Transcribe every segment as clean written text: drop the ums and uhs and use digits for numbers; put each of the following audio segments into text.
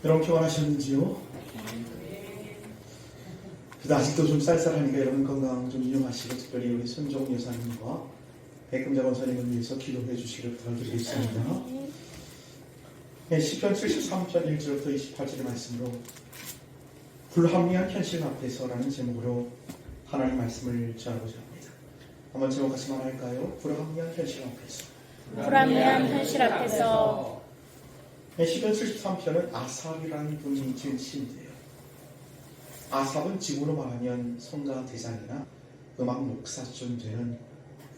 여러분 평안하셨는지요? 그래도 아직도 좀 쌀쌀하니까 여러분 건강 좀 유념하시고 특별히 우리 손종훈 여사님과 백금자 권사님을 위해서 기도해 주시기를 부탁드리겠습니다. 네, 시편 73편 1절부터 28절의 말씀으로 불합리한 현실 앞에서라는 제목으로 하나님 말씀을 전하고자 합니다. 한번 제목 같이 말할까요? 불합리한 현실 앞에서. 불합리한 현실 앞에서. 네, 시편 73편은 아삽이라는 분이 지은 시인데요. 아삽은 지구로 말하면 성가 대장이나 음악 목사쯤 되는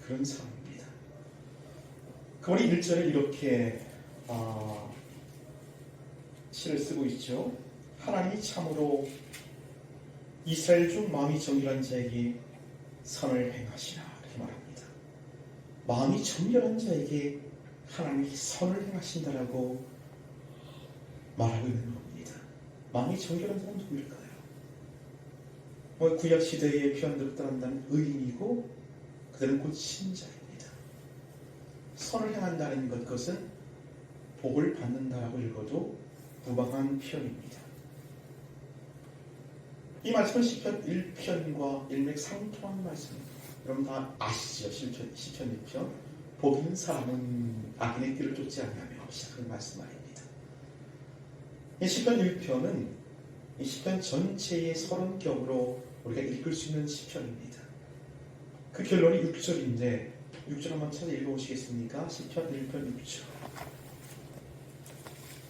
그런 사람입니다. 그분이 1절에 이렇게 시를 쓰고 있죠. 하나님이 참으로 이스라엘 중 마음이 정결한 자에게 선을 행하시나 이렇게 말합니다. 마음이 정결한 자에게 하나님이 선을 행하신다라고 말하고 있는 겁니다. 마음이 정결한 자는 누구일까요? 구약 시대의 표현대로 따른다면 의인이고 그들은 곧 신자입니다. 선을 행한다는 것, 그것은 복을 받는다라고 읽어도 무방한 표현입니다. 이 말씀은 시편 1편과 일맥상통하는 말씀입니다. 여러분 다 아시죠? 시편 1편. 복 있는 사람은 악인의 길을 쫓지 아니하며 시작하는 말씀 말입니다. 이 시편 1편은 이 시편 전체의 30격으로 우리가 읽을 수 있는 시편입니다. 그 결론이 6절인데 6절 한번 찾아 읽어보시겠습니까? 시편 1편 6절.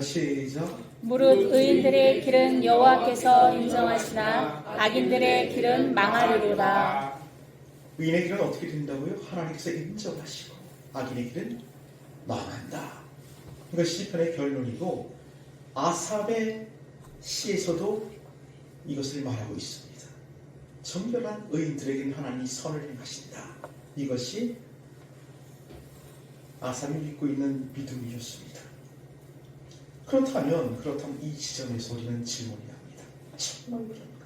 시작. 무릇 의인들의 길은 여호와께서 인정하시나 악인들의 길은 망하리로다. 의인의 길은 어떻게 된다고요? 하나님께서 인정하시고 악인의 길은 망한다. 이것이 시편의 결론이고 아삽의 시에서도 이것을 말하고 있습니다. 정결한 의인들에게는 하나님이 선을 행하신다. 이것이 아삽이 믿고 있는 믿음이었습니다. 그렇다면 이 지점에서 우리는 질문이 납니다. 정말 그런가?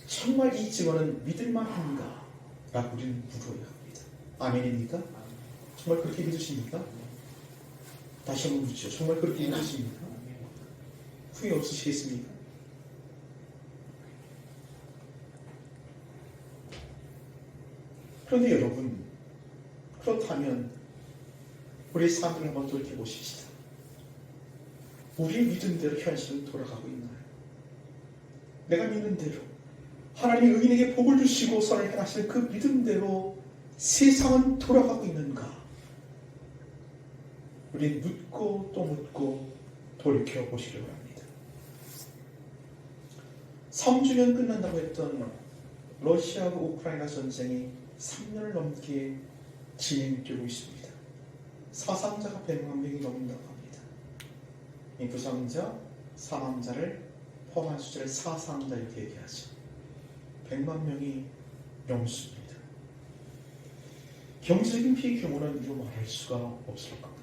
정말 이 증언은 믿을만한가? 라고 우리는 물어야 합니다. 아멘입니까? 정말 그렇게 믿으십니까? 다시 한번 묻죠. 정말 그렇게 믿으십니까? 후회 없으시겠습니까? 그런데 여러분, 그렇다면 우리의 삶을 한번 돌이켜보십시다. 우리의 믿음대로 현실은 돌아가고 있나요? 내가 믿는 대로 하나님이 의인에게 복을 주시고 선을 행하시는 그 믿음대로 세상은 돌아가고 있는가? 우리 묻고 또 묻고 돌이켜보시려고 합니다. 3주년 끝난다고 했던 러시아하고 우크라이나 전쟁이 3년을 넘게 진행되고 있습니다. 사상자가 100만 명이 넘는다고 합니다. 이 부상자, 사망자를 포함한 숫자를 사상자 이렇게 얘기하죠. 100만 명이 넘습니다. 경제적인 피해 규모는 이루 말할 수가 없을 겁니다.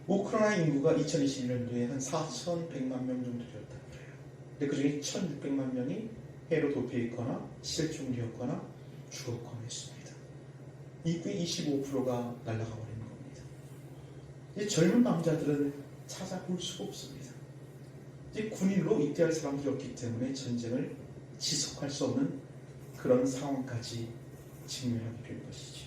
우크라이나 인구가 2021년도에 한 4,100만 명 정도 되었다고 그래요. 근데 그 중에 1,600만 명이 해로 도피했거나 실종되었거나 죽었거나 했습니다. 인구의 25%가 날아가 버리는 겁니다. 이제 젊은 남자들은 찾아볼 수가 없습니다. 이제 군인으로 입대할 사람들이 없기 때문에 전쟁을 지속할 수 없는 그런 상황까지 직면하게 될 것이죠.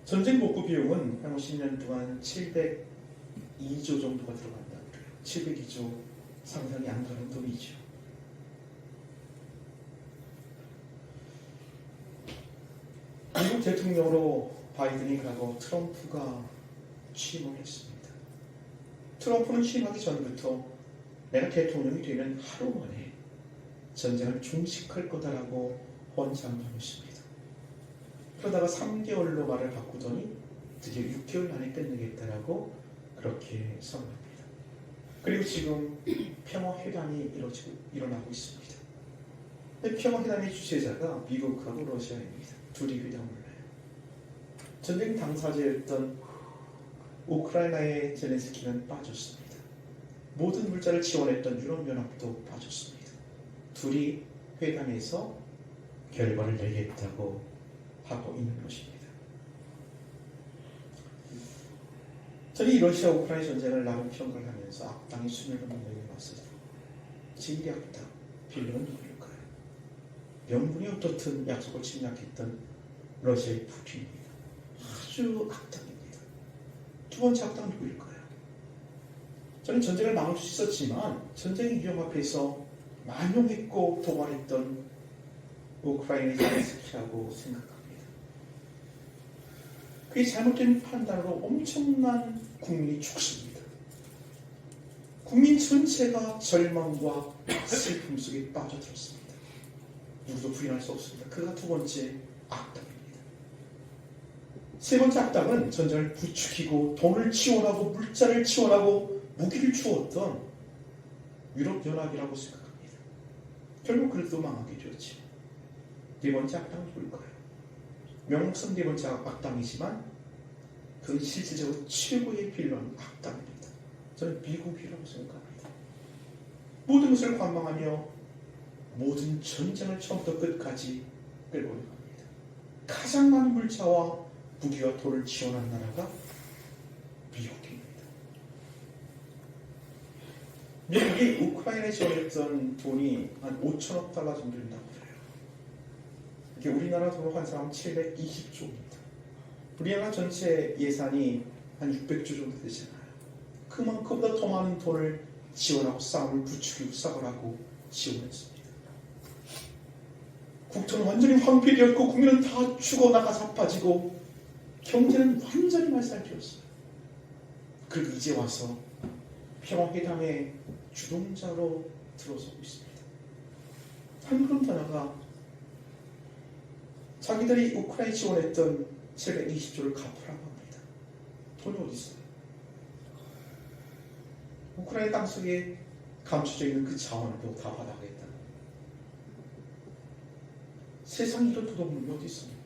전쟁 복구 비용은 향후 10년 동안 702조 정도가 들어간다고 그래요. 702조 상당히 안 가는 돈이죠. 미국 대통령으로 바이든이 가고 트럼프가 취임을 했습니다. 트럼프는 취임하기 전부터 내가 대통령이 되면 하루 만에 전쟁을 종식할 거다라고 헌장담했습니다. 그러다가 3개월로 말을 바꾸더니 드디어 6개월 안에 끝내겠다라고 그렇게 선언합니다. 그리고 지금 평화회담이 일어나고 있습니다. 평화회담의 주최자가 미국하고 러시아입니다. 둘이 회담을 해요. 전쟁 당사자였던 우크라이나의 젤렌스키는 빠졌습니다. 모든 물자를 지원했던 유럽연합도 빠졌습니다. 둘이 회담에서 결과를 내겠다고 하고 있는 것입니다. 저는 이 러시아 우크라이나 전쟁을 나름 평가를 하면서 악당이 수를 넘는 여기 왔어요. 제1의 악당, 빌런은 누구일까요? 명분이 어떻든 약속을 침략했던 러시아의 푸틴입니다. 아주 악당입니다. 두 번째 악당은 누구일까요? 저는 전쟁을 막을 수 있었지만 전쟁의 위험 앞에서 만용했고 도발했던 우크라이나의 자연스키라고 생각합니다. 그의 잘못된 판단으로 엄청난 국민이 죽습니다. 국민 전체가 절망과 슬픔 속에 빠져들었습니다. 누구도 부인할 수 없습니다. 그가 두 번째 악당입니다. 세 번째 악당은 전쟁을 부추기고 돈을 지원하고 물자를 지원하고 무기를 주었던 유럽연합이라고 생각합니다. 결국 그래도 망하게 되었죠. 네 번째 악당은 누굴까요? 명목상 네 번째 악당이지만 그는 실질적으로 최고의 빌런 악당입니다. 저는 미국이라고 생각합니다. 모든 것을 관망하며 모든 전쟁을 처음부터 끝까지 끌고 나갑니다. 가장 많은 물자와 무기와 돈을 지원한 나라가 미국입니다. 미국이 우크라이나에 지원했던 돈이 한 5천억 달러 정도 된다고 해요. 이게 우리나라 돈으로 한 사람 720조입니다. 우리나라 전체 예산이 한 600조 정도 되잖아요. 그만큼보다 더 많은 돈을 지원하고 싸움을 부추기고 싸움을 하고 지원했습니다. 국토는 완전히 황폐되었고 국민은 다 죽어나가 자빠지고 경제는 완전히 말살되었어요. 그리고 이제 와서 평화회담의 주동자로 들어서고 있습니다. 한 걸음 더 나가 자기들이 우크라이나에 지원했던 720조를 갚으라고 합니다. 돈이 어디 있어요? 우크라이나 땅속에 감춰져 있는 그 자원을 다 받아가겠다. 세상에 이런 도덕물이 어디 있습니까?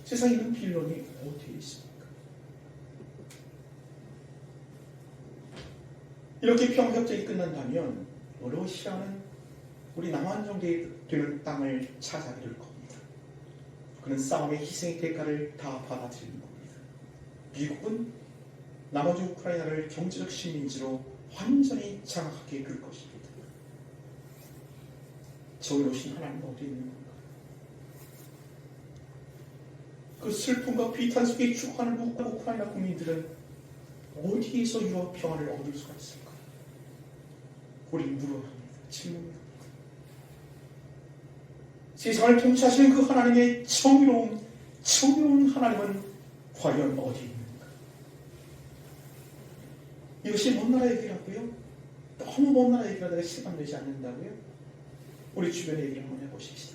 세상에 이런 빌런이 어디에 있습니까? 이렇게 평화협정이 끝난다면 러시아는 우리 남한 정도 되는 땅을 차지하게 될 겁니다. 그는 싸움의 희생의 대가를 다 받아들이는 겁니다. 미국은 나머지 우크라이나를 경제적 식민지로 완전히 장악하게 이끌 것입니다. 저기 오신 하나님은 어디 있는 건가요? 그 슬픔과 비탄 속에 죽어가는 우크라이나 국민들은 어디에서 유럽 평화를 얻을 수가 있을까요? 우리 물어야 합니다. 질문합니다. 세상을 통치하시는 그 하나님의 정의로운 하나님은 과연 어디 있는가? 이것이 먼 나라 얘기라고요? 너무 먼 나라 얘기라 내가 시간 되지 않는다고요? 우리 주변 얘기를 한번 해보십시다.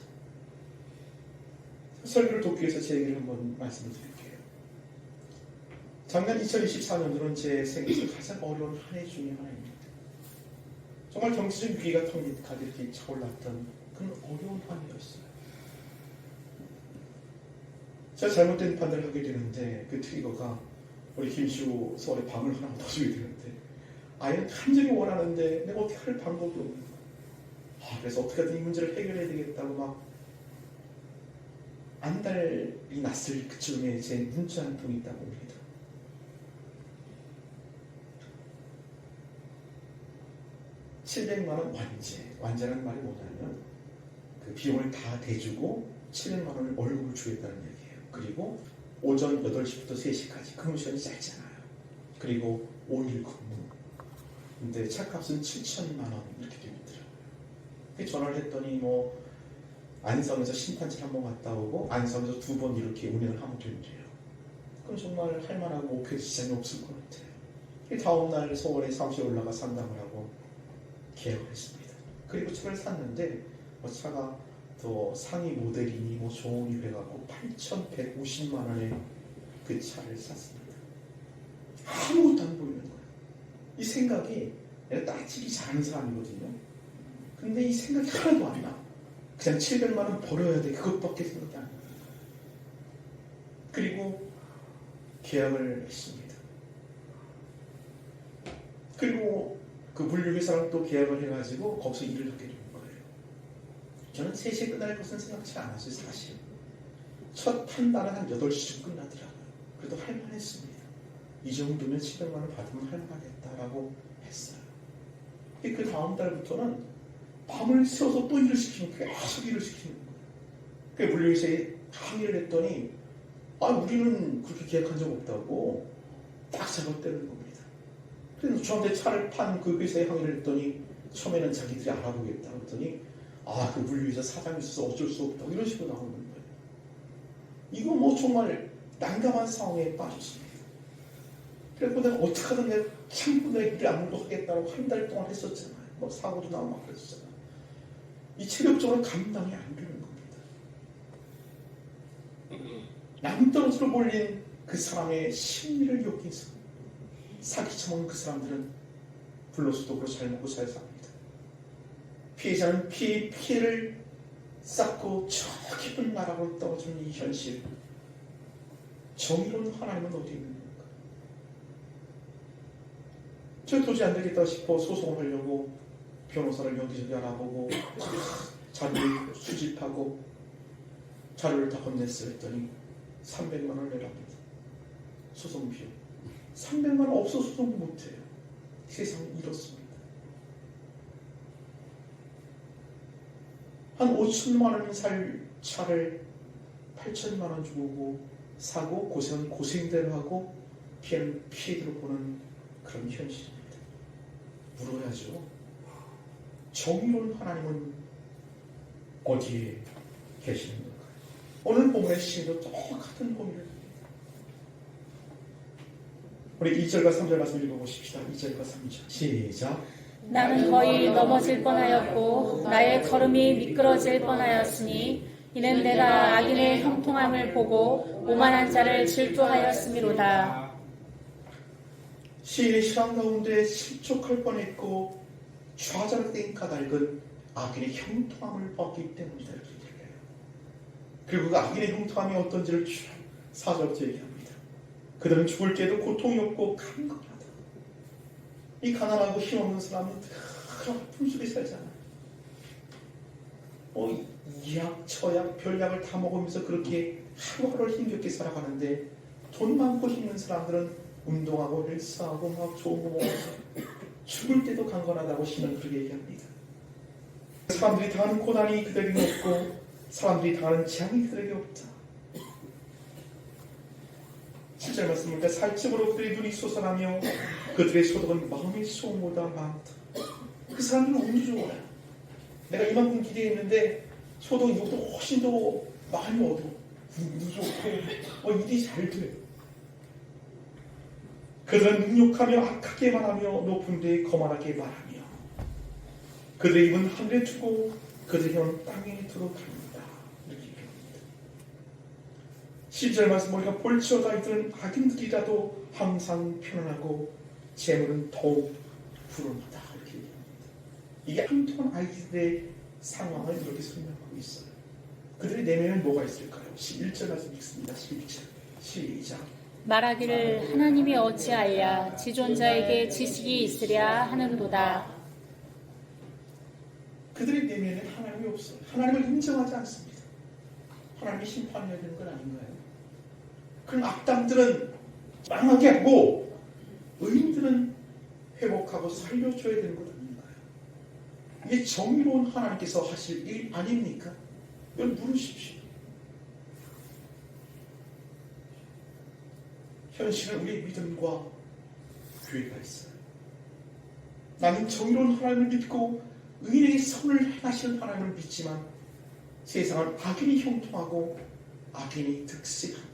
설교를 돕기 위해서 제 얘기를 한번 말씀을 드릴게요. 작년 2024년도는 제 생에서 가장 어려운 한 해 중에 하나입니다. 정말 경제적 위기가 턱밑까지 이렇게 차올랐던 그런 어려운 한 해였어요. 제가 잘못된 판단을 하게 되는데 그 트리거가 우리 김시우 서울에 방을 하나 더 주게 되는데 아이는 간절히 원하는데 내가 어떻게 할 방법이 없는 거야. 그래서 어떻게든 이 문제를 해결해야 되겠다고 막 안달이 났을 그쯤에 제 문자 한 통이 있다고 봅니다. $700만 완제라는 말이 뭐냐면 그 비용을 다 대주고 700만 원을 월급을 주겠다는 얘기예요. 그리고 오전 8시부터 3시까지 근무 시간이 짧잖아요. 그리고 5일 근무. 근데 차값은 7천만 원 이렇게 되더라고요. 전화를 했더니 뭐 안성에서 심판실 한 번 갔다 오고 안성에서 2번 이렇게 운행을 하면 된대요. 그럼 정말 할만하고 목표 지장이 없을 것 같아요. 다음날 서울에 사무실에 올라가 상담을 하고 계약을 했습니다. 그리고 차를 샀는데 차가 더 상위 모델이니 뭐 좋으니 그래갖고 8,150만 원에 그 차를 샀습니다. 아무것도 안 보이는 거예요. 이 생각이 내가 따지기 잘하는 사람이거든요. 근데 이 생각이 하나도 안 나. 그냥 700만 원 벌어야 돼. 그것밖에 생각이 안 나요. 그리고 계약을 했습니다. 그리고 그 물류회사랑 또 계약을 해가지고 거기서 일을 하게 된 거예요. 저는 3시에 끝날 것은 생각치 않았어요. 사실 첫 판단은 한 8시쯤 끝나더라고요. 그래도 할만했습니다. 이 정도면 700만 원 받으면 할만하겠다라고 했어요. 그 다음 달부터는 밤을 새워서 또 일을 시키는 거예요. 계속 일을 시키는 거예요. 그 물류회사에 항의를 했더니 우리는 그렇게 계약한 적 없다고 딱 잡아떼는 겁니다. 그래서 저한테 차를 판 그 회사에 항의를 했더니 처음에는 자기들이 알아보겠다 했더니 그 물류회사 사장이 있어서 어쩔 수 없다고 이런 식으로 나오는 거예요. 이거 뭐 정말 난감한 상황에 빠졌습니다. 그래서 내가 어떻게 하든 내가 참고 내가 일을 안 하겠다고 한 달 동안 했었잖아요. 뭐 사고도 나고 막 그랬었잖아요. 이 체력적으로 감당이 안 되는 겁니다. 남떨어지로 몰린 그 사람의 심리를 여기서 사기 쳐먹는 그 사람들은 불로소득으로 잘 먹고 잘 삽니다. 피해자는 피해를 쌓고 저 깊은 나락으로 떨어지는 이 현실. 정의로운 하나님은 어디 있는 건가? 저 도저히 안 되겠다 싶어 소송을 하려고 변호사를 여기저기 알아보고 자료를 수집하고 자료를 다 건넸어 했더니 300만 원을 내랍니다. 소송 비용. 300만 원 없어 소송 못해요. 세상이 이렇습니다. 한 5천만 원 살 차를 8천만 원 주고 사고 고생은 고생대로 하고 피해는 피해대로 보는 그런 현실입니다. 물어야죠. 정의로운 하나님은 어디에 계시는 걸까요? 오늘 본문의 시인도 똑같은 고민을 합니다. 우리 2절과 3절 말씀 읽어보십시다. 2절과 3절 시작. 나는 거의 넘어질 뻔하였고 나의 걸음이 미끄러질 뻔하였으니 이는 내가 악인의 형통함을 보고 오만한 자를 질투하였음이로다. 시인의 신앙 가운데 실족할 뻔했고 좌절된 까닭은 악인의 형통함을 봤기 때문이다. 이렇게 얘기해요. 그리고 그 악인의 형통함이 어떤지를 4절부터 얘기합니다. 그들은 죽을 때도 고통이 없고 강건하다. 이 가난하고 힘없는 사람은 그런 아픔 속에 살잖아요. 약, 처약, 별약을 다 먹으면서 그렇게 하루하루를 힘겹게 살아가는데 돈 많고 힘든 사람들은 운동하고 헬스하고 막 좋은 거 먹어서 죽을 때도 강건하다고 시는 그렇게 얘기합니다. 사람들이 당하는 고난이 그들에게 없고 사람들이 당하는 재앙이 그들에게 없다. 7절 말씀입니다. 살집으로 그들의 눈이 솟아나며 그들의 소득은 마음의 소음보다 많다. 그 사람들은 운이 좋아요. 내가 이만큼 기대했는데 소득이 이것도 훨씬 더 많이 얻어. 운도 좋고 일이 잘 돼. 그들은 능욕하며 악하게 말하며 높은 데에 거만하게 말하며 그들의 입은 하늘에 두고 그들의 혀는 땅에 들어갑니다. 이렇게 얘기합니다. 10절 말씀 우리가 볼지어다 이들은 악인들이라도 항상 편안하고 재물은 더욱 불운하다. 이렇게 얘기합니다. 이게 한톤 아이들의 상황을 이렇게 설명하고 있어요. 그들의 내면에는 뭐가 있을까요? 11절 말씀 읽습니다. 11절 시작. 말하기를 하나님이 어찌하랴 지존자에게 지식이 있으랴 하는도다. 그들의 내면에 하나님이 없어요. 하나님을 인정하지 않습니다. 하나님이 심판해야 되는 건 아닌가요? 그럼 악당들은 망하게 하고 의인들은 회복하고 살려줘야 되는 것 아닌가요? 이게 정의로운 하나님께서 하실 일 아닙니까? 이걸 물으십시오. 현실은 우리의 믿음과 교회가 있어요. 나는 정의로운 하나님을 믿고 의인에게 선을 행하시는 하나님을 믿지만 세상은 악인이 형통하고 악인이 득세합니다.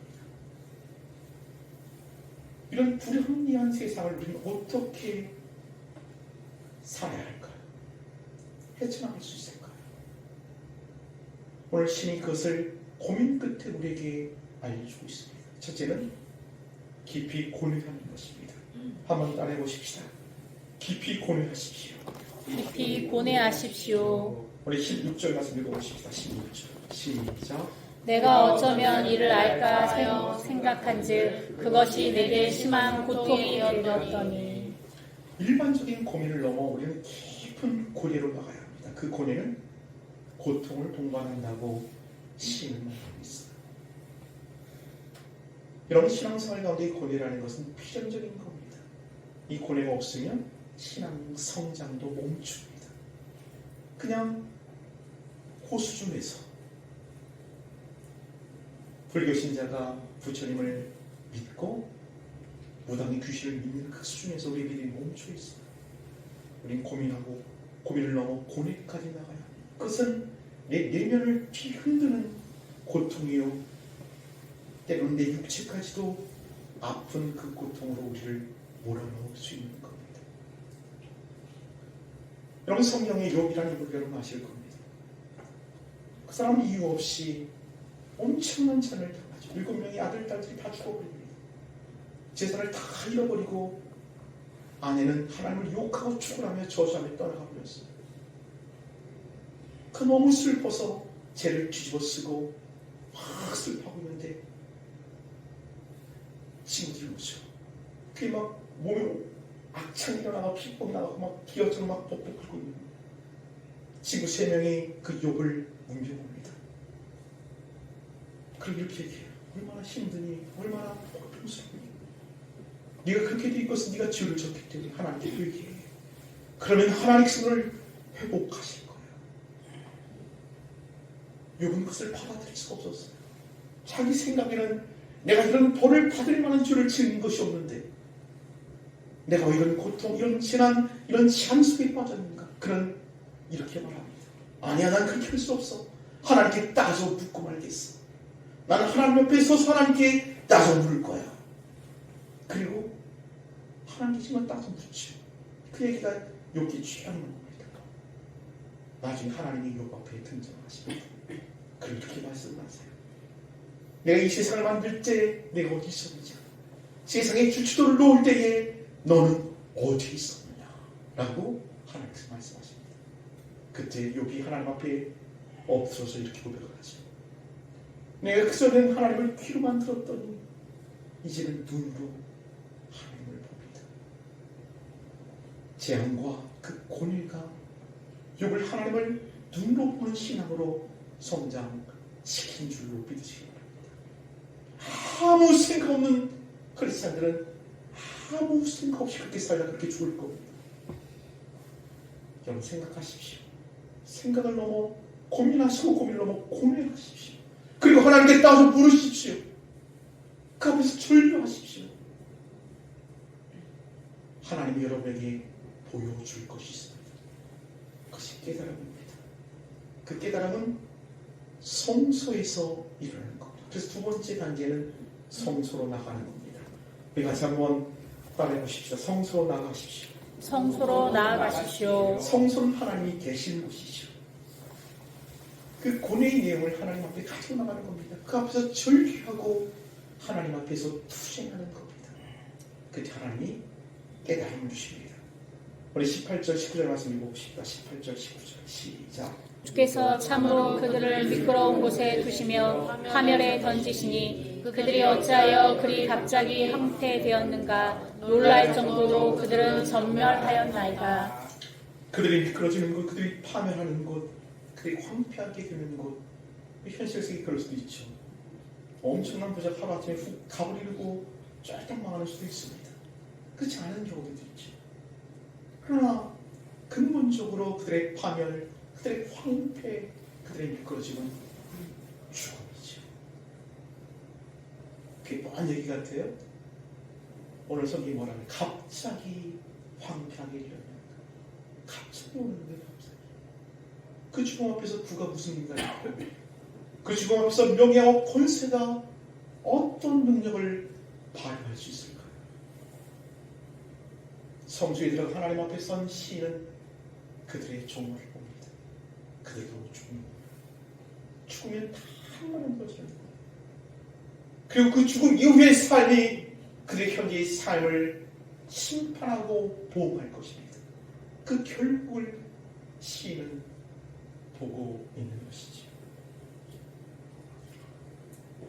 이런 불합리한 세상을 우리는 어떻게 살아야 할까요? 헤쳐나갈 수 있을까요? 오늘 신이 그것을 고민 끝에 우리에게 알려주고 있습니다. 첫째는 깊이 고뇌하는 것입니다. 한번 따라해 보십시다. 깊이 고뇌하십시오. 깊이 고뇌하십시오. 우리 16절 말씀 읽어보십시다. 16절 시작. 내가 어쩌면 이를 알까 하여 생각한즉 그것이 내게 심한 고통이 되었더니. 일반적인 고민을 넘어 우리는 깊은 고뇌로 나가야 합니다. 그 고뇌는 고통을 동반한다고 시인은 말하고 있어요. 여러분, 신앙생활 가운데 이 고뇌라는 것은 필연적인 겁니다. 이 고뇌가 없으면 신앙 성장도 멈춥니다. 그냥 그 수준에서 불교 신자가 부처님을 믿고 무당의 귀신을 믿는 그 수준에서 우리 믿음이 멈춰 있어요. 우린 고민하고 고민을 넘어 고뇌까지 나가야 합니다. 그것은 내 내면을 뒤흔드는 고통이요, 때로는 내 육체까지도 아픈 그 고통으로 우리를 몰아넣을 수 있는 겁니다. 여러분, 성경의 욥이라는 인물 여러분 아실 겁니다. 그 사람은 이유 없이 엄청난 재난을 당하죠. 7명의 아들, 딸들이 다 죽어버립니다. 재산을 다 잃어버리고 아내는 하나님을 욕하고 죽으라며 저주하며 떠나가 버렸어요. 그 너무 슬퍼서 죄를 뒤집어 쓰고 막 슬퍼하고 있는데 친구들이 오죠. 그게 막 몸에 악창이 일어나고 피폭 나가고 막 기어처럼 막 뻑뻑 끓고 있는 친구 3명이 그 욥을 뭉겨봅니다. 그럼 이렇게 얘기해요. 얼마나 힘드니, 얼마나 고통스럽니. 네가 그렇게 돼 있고서 네가 죄를 졌기 때문에 하나님께 회개해. 그러면 하나님의 손을 회복하실 거예요. 욥은 그것을 받아들일 수가 없었어요. 자기 생각에는 내가 이런 벌을 받을 만한 죄를 지은 것이 없는데 내가 이런 고통, 이런 재난, 이런 재앙 속에 빠졌는가? 그는 이렇게 말합니다. 아니야, 난 그렇게 할 수 없어. 하나님께 따져 묻고 말겠어. 나는 하나님 옆에 서서 하나님께 따져 물을 거야. 그리고 하나님께만 따져 묻죠. 그 얘기가 욥기 취하는 겁니다. 나중에 하나님이 욥 앞에 등장하십니다. 그렇게 말씀하세요. 내가 이 세상을 만들 때 내가 어디 있었느냐? 세상에 주추도를 놓을 때에 너는 어디 있었느냐? 라고 하나님께서 말씀하십니다. 그때 욥이 하나님 앞에 엎드려서 이렇게 고백을 하죠. 내가 그전엔 하나님을 귀로만 들었더니 이제는 눈으로 하나님을 봅니다. 재앙과 그 고뇌가 욥을 하나님을 눈으로 보는 신앙으로 성장시킨 줄로 믿으시기 바랍니다. 아무 생각 없는 크리스찬들은 아무 생각 없이 그렇게 살다 그렇게 죽을 겁니다. 여러분, 생각하십시오. 생각을 넘어 고민하시고 고민을 넘어 고민하십시오. 그리고 하나님께 따져 물으십시오. 그 앞에서 절규하십시오. 하나님이 여러분에게 보여줄 것이 있습니다. 그것이 깨달음입니다. 그 깨달음은 성소에서 일어나는 겁니다. 그래서 두 번째 단계는 성소로 나가는 겁니다. 우리 같이 한번 따라해 보십시오. 성소로 나가십시오. 성소로 나아가십시오. 성소는 하나님이 계신 곳이죠. 그 고뇌의 내용을 하나님 앞에 가지고 나가는 겁니다. 그 앞에서 절규하고 하나님 앞에서 투쟁하는 겁니다. 그때 하나님이 깨달음을 주십니다. 우리 18절 19절 말씀 읽어봅시다. 18절 19절 시작. 주께서 참으로 그들을 미끄러운 곳에 두시며 하멸에 던지시니 그들이 어찌하여 그리 갑자기 황폐되었는가. 놀랄 정도로 그들은 전멸하였나이다. 그들이 미끄러지는 곳, 그들이 파멸하는 곳, 그들이 황폐하게 되는 곳, 현실 속에 그럴 수도 있죠. 엄청난 부자 하루아침에 훅 가버리고 쫄딱 망하는 수도 있습니다. 그렇지 않은 경우도 있죠. 그러나 근본적으로 그들의 파멸, 그들의 황폐, 그들의 미끄러짐은 죽음이죠. 그게 뭐한 얘기 같아요? 오늘 성경이 뭐라면 갑자기 황폐하게 일어나는 갑자기 오는데 갑자기 그 죽음 앞에서 부가 무슨 인간일까요? 그 죽음 앞에서 명예와 권세가 어떤 능력을 발휘할 수 있을까요? 성소에 들어가 하나님 앞에 선 시인은 그들의 종말을 봅니다. 그들도 죽으면 다 한마는 것이라는 거예요. 그리고 그 죽음 이후의 삶이 그들의 현재의 삶을 심판하고 보호할 것입니다. 그 결국을 시인은 보고 있는 것이죠.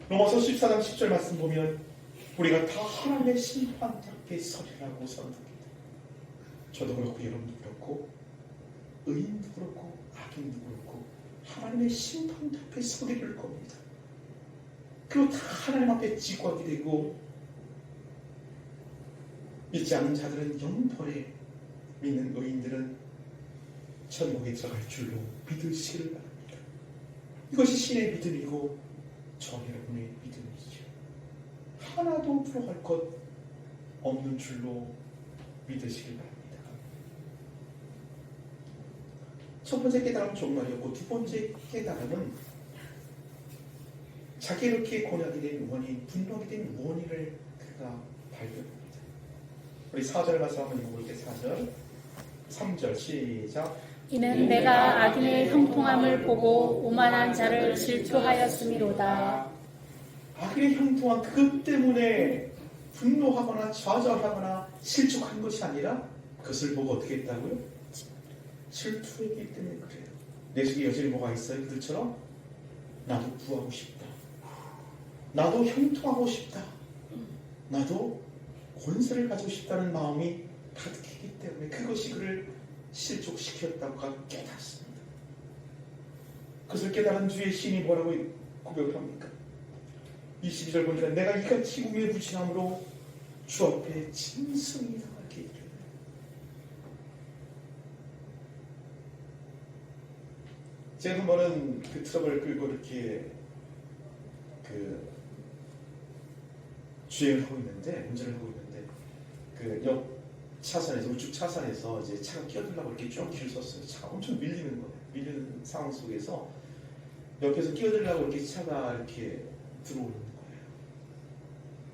로마서 14장 10절 말씀 보면 우리가 다 하나님의 심판 앞에 서리라고 선언합니다. 저도 그렇고 여러분도 그렇고 의인도 그렇고 악인도 그렇고 하나님의 심판 앞에 서게 될 겁니다. 그리고 다 하나님 앞에 직구하게 되고, 믿지 않는 자들은 영벌에, 믿는 의인들은 천국에 들어갈 줄로 믿으시기를 바랍니다. 이것이 신의 믿음이고 저 여러분의 믿음이죠. 하나도 풀어갈 것 없는 줄로 믿으시길 바랍니다. 첫 번째 깨달음은 종말이었고, 두 번째 깨달음은 자기 이렇게 고뇌하게 된 원인, 분노하게 된 원인을 그가 발견합니다. 우리 4절 말씀 한번 읽어볼게요. 4절 3절 시작. 이는 내가 악인의 형통함을 보고 오만한 자를 질투하였음이로다. 악인의 형통함, 그것 때문에 분노하거나 좌절하거나 실족한 것이 아니라 그것을 보고 어떻게 했다고요? 질투했기 때문에 그래요. 내 속에 여전히 뭐가 있어요? 그들처럼 나도 구하고 싶다, 나도 형통하고 싶다, 나도 권세를 가지고 싶다는 마음이 가득했기 때문에 그것이 그를 실족시켰다고 깨닫습니다. 그것을 깨달은 뒤에 신이 뭐라고 고백을 합니까? 22절 보니까 내가 이같이 우매부진함으로 주 앞에 짐승이 당하게 이르네. 제가 한 번은 그 트럭을 끌고 이렇게 주행을 하고 있는데, 운전을 하고 있는데, 그 옆 차선에서, 우측 차선에서 이제 차가 끼어들려고 이렇게 쭉 길을 섰어요. 차가 엄청 밀리는 거예요. 밀리는 상황 속에서 옆에서 끼어들려고 이렇게 차가 이렇게 들어오는 거예요.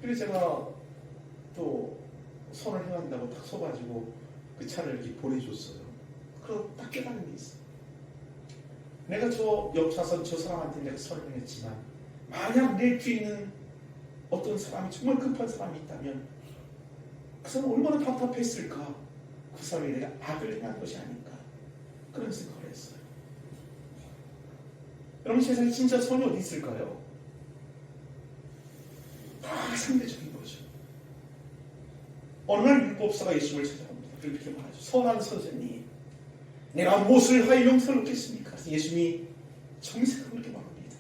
그래서 제가 또 선을 행한다고 딱 서가지고 그 차를 이렇게 보내줬어요. 그러고 딱 깨달은 게 있어요. 내가 저 옆 차선 저 사람한테 내가 선을 행했지만, 만약 내 뒤에 있는 어떤 사람이 정말 급한 사람이 있다면 그 사람 얼마나 답답했을까? 그 사람이 내가 악을 행한 것이 아닐까? 그런 생각을 했어요. 여러분, 세상에 진짜 선이 어디 있을까요? 다 상대적인 거죠. 어느 날 율법사가 예수님을 찾아갑니다. 그렇게 말하죠. 선한 선생님, 내가 무엇을 하여 용서를 얻겠습니까? 그래서 예수님이 정색하고 그렇게 말합니다.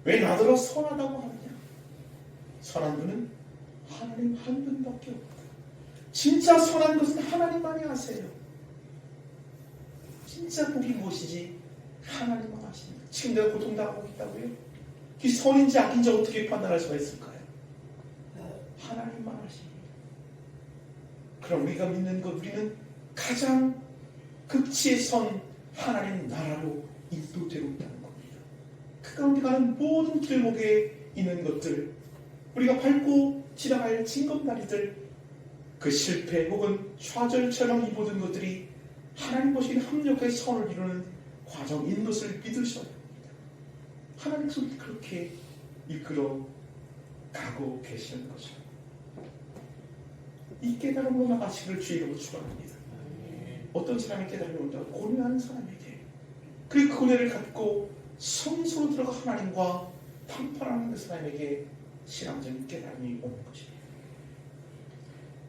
왜 나더러 선하다고 하느냐? 선한 분은 하나님 한 분밖에 없다. 진짜 선한 것은 하나님만이 아세요. 진짜 복이 무엇이지 하나님만 아십니다. 지금 내가 고통당하고 있다고요? 그게 선인지 악인지 어떻게 판단할 수가 있을까요? 하나님만 아십니다. 그럼 우리가 믿는 것, 우리는 가장 극치의 선 하나님 나라로 인도되고 있다는 겁니다. 그 가운데 가는 모든 길목에 있는 것들, 우리가 밟고 지나갈 징검다리들, 그 실패 혹은 좌절, 절망, 이 모든 것들이 하나님 보시기에 합력의 선을 이루는 과정인 것을 믿으셔야 합니다. 하나님께서 그렇게 이끌어 가고 계시는 거죠. 이 깨달음으로 나가시기를 주의 이름으로 축원합니다. 어떤 사람이 깨달음이 온다고? 고뇌하는 사람에게, 그 고뇌를 갖고 성소로 들어가 하나님과談판하는 그 사람에게 신앙적인 깨달음이 오는 것입니다.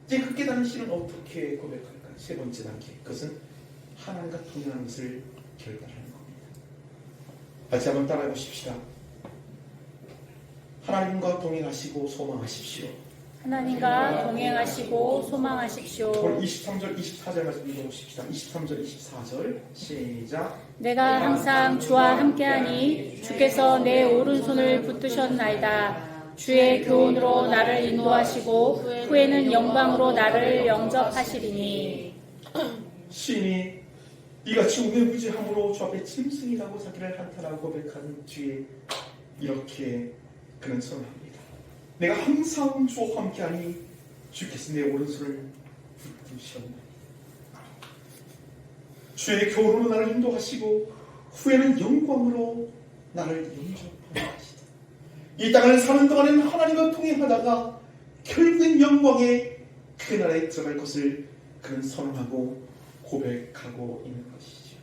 이제 그 깨달은 신은 어떻게 고백할까? 세 번째 단계, 그것은 하나님과 동행하는 것을 결단하는 겁니다. 다시 한번 따라해 보십시다. 하나님과 동행하시고 소망하십시오. 하나님과 동행하시고 소망하십시오. 오늘 23절, 24절 말씀 읽어보십시다. 23절, 24절 시작. 내가 항상 주와 함께하니 주께서 내 오른손을 붙드셨나이다. 주의 교훈으로 나를 인도하시고 후에는 영광으로 나를 영접하시리니. 시인이 이같이 우매부지함으로 주 앞에 짐승이라고 자기를 한탄하고 고백한 뒤에 이렇게 그는 선언합니다. 내가 항상 주와 함께하니 주께서 내 오른손을 붙드셨나니. 주의 교훈으로 나를 인도하시고 후에는 영광으로 나를 영접하시다. 이 땅을 사는 동안에는 하나님과 동행하다가 결국엔 영광의 그 나라에 들어갈 것을 그는 선언하고 고백하고 있는 것이죠.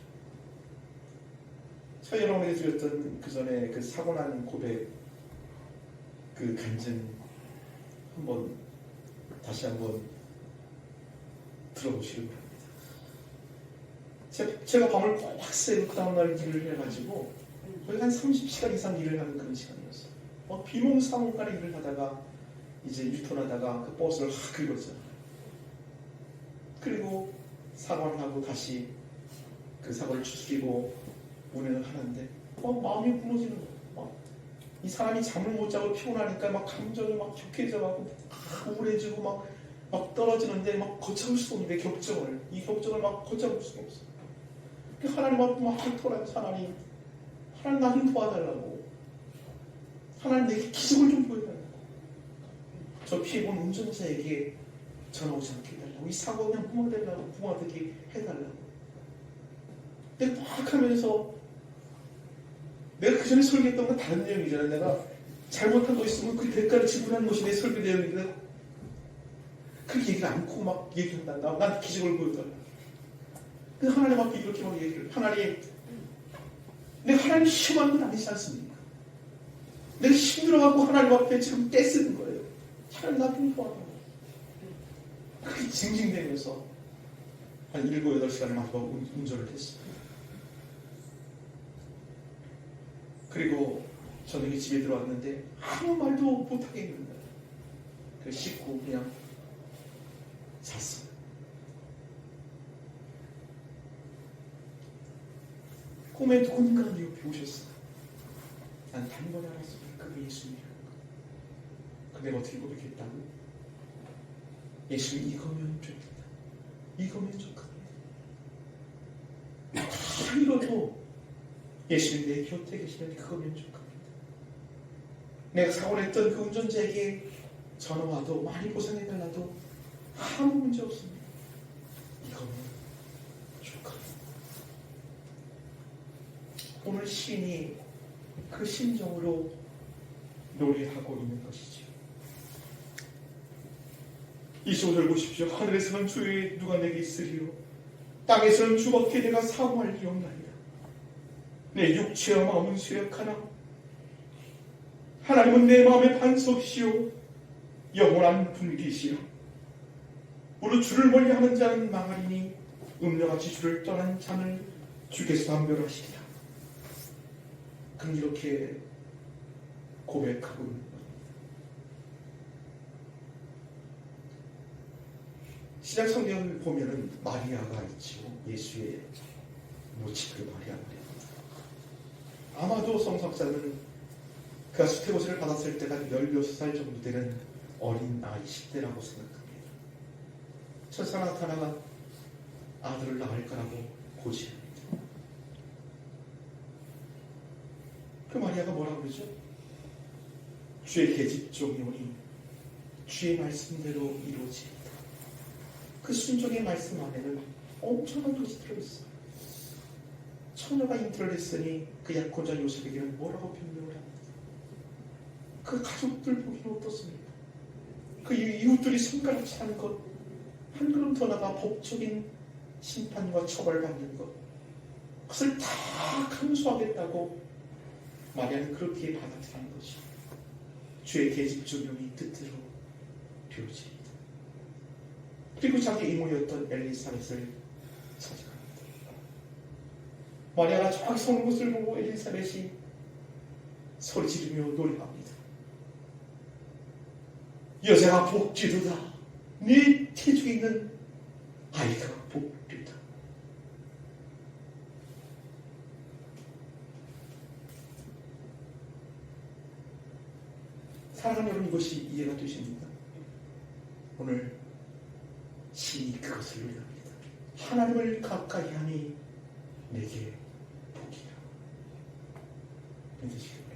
제가 여러분에게 드렸던 그 전에 그 사고난 고백, 그 간증 다시 한번 들어보시기 바랍니다. 제가 밤을 꽉 새고 그 다음날 일을 해가지고 거의 한 30시간 이상 일을 하는 그런 시간이었어요. 비몽사몽간에 일을 하다가 이제 유턴하다가 그 버스를 확 긁었잖아. 그리고 사과를 하고 다시 그 사과를 추스리고 운행을 하는데 마음이 무너지는 거야. 이 사람이 잠을 못 자고 피곤하니까 막 감정이 막 격해져가고 우울해지고 막 떨어지는데 막 걷잡을 수가 없는데 이 격정을 막 걷잡을 수가 없어. 하나님 앞에 막 돌아가면서 하나님 나 좀 도와달라고. 하나님 내게 기적을 좀 보여달라고. 저 피해본 운전자에게 전화 오지 않게 해달라고. 이 사고 그냥 무마되게 해달라고. 근데 막 하면서 내가 그 전에 설계했던 건 다른 내용이잖아. 내가 잘못한 거 있으면 그 대가를 지불하는 것이 내 설계 내용인데 그 얘기를 않고 막 얘기한다. 난 기적을 보여달라. 그 하나님 앞에 이렇게 막 얘기를. 하나님, 내가 하나님 시험한 건 아니지 않습니까? 내가 힘들어갖고 하나님 앞에 지금 떼쓰는 거예요. 하나님 나 좀 도와달라. 그렇게 징징대면서 한 7, 8시간 마지막 운전을 했어요. 그리고 저녁에 집에 들어왔는데 아무 말도 못하게 있는 거예요. 그래서 씻고 그냥 잤어요. 꿈에 누군가 내 옆에 오셨어. 난 단번에 알았어. 그게 예수님이라는 거. 근데 어떻게 고백했다고? 예수님 이거면 좋겠다. 이거면 좋겠다. 다 이뤄도 예수님 내 곁에 계시면 그거면 좋겠다. 내가 사고 냈던 그 운전자에게 전화 와도 많이 보상해달라도 아무 문제 없습니다. 이거면 좋겠다. 오늘 시인이 그 심정으로 노래하고 있는 것이죠. 이 소절 보십시오. 하늘에서는 주의 누가 내게 있으리요 땅에서는 주밖에 내가 사모할 리 없나이다. 내 육체와 마음은 쇠약하나 하나님은 내 마음의 반석이시요 영원한 분기시여. 무릇 주를 멀리하는 자는 망하리니 음녀같이 주를 떠난 자는 주께서 담별하시리라. 그럼 이렇게 고백하고 있는 겁니다. 신약 성경을 보면은 마리아가 있지요. 예수의 모친 그 마리아입니다. 아마도 성석자는 그가 수태고시를 받았을 때가 16살 정도 되는 어린 아이 10대라고 생각합니다. 천사 나타나가 아들을 낳을 거라고 고지합니다. 그 마리아가 뭐라고 그러죠? 주의 계집종이 오니 주의 말씀대로 이루어지리다. 그 순종의 말씀 안에는 엄청난 것이 들어있어요. 처녀가 잉태를 했으니 그 약혼자 요셉에게는 뭐라고 변명을 합니다. 그 가족들 보기는 어떻습니까? 그 이웃들이 손가락질 하는 것, 한 걸음 더 나가 법적인 심판과 처벌받는 것, 그것을 다 감수하겠다고 마리아는 그렇게 받아들이는 것이 주의 계집종이 뜻대로 되어집니다. 그리고 자기 이모였던 엘리사벳을 찾아갑니다. 마리아가 정확히 서는 것을 보고 엘리사벳이 소리 지르며 노래합니다. 여자가 복지도다. 네 태중에 있는 아이가 복되다. 사랑하는 여러분, 이것이 이해가 되십니까? 오늘 시인이 그것을 의미합니다. 하나님을 가까이 하니 내게 복이라. 믿으시겠습니까?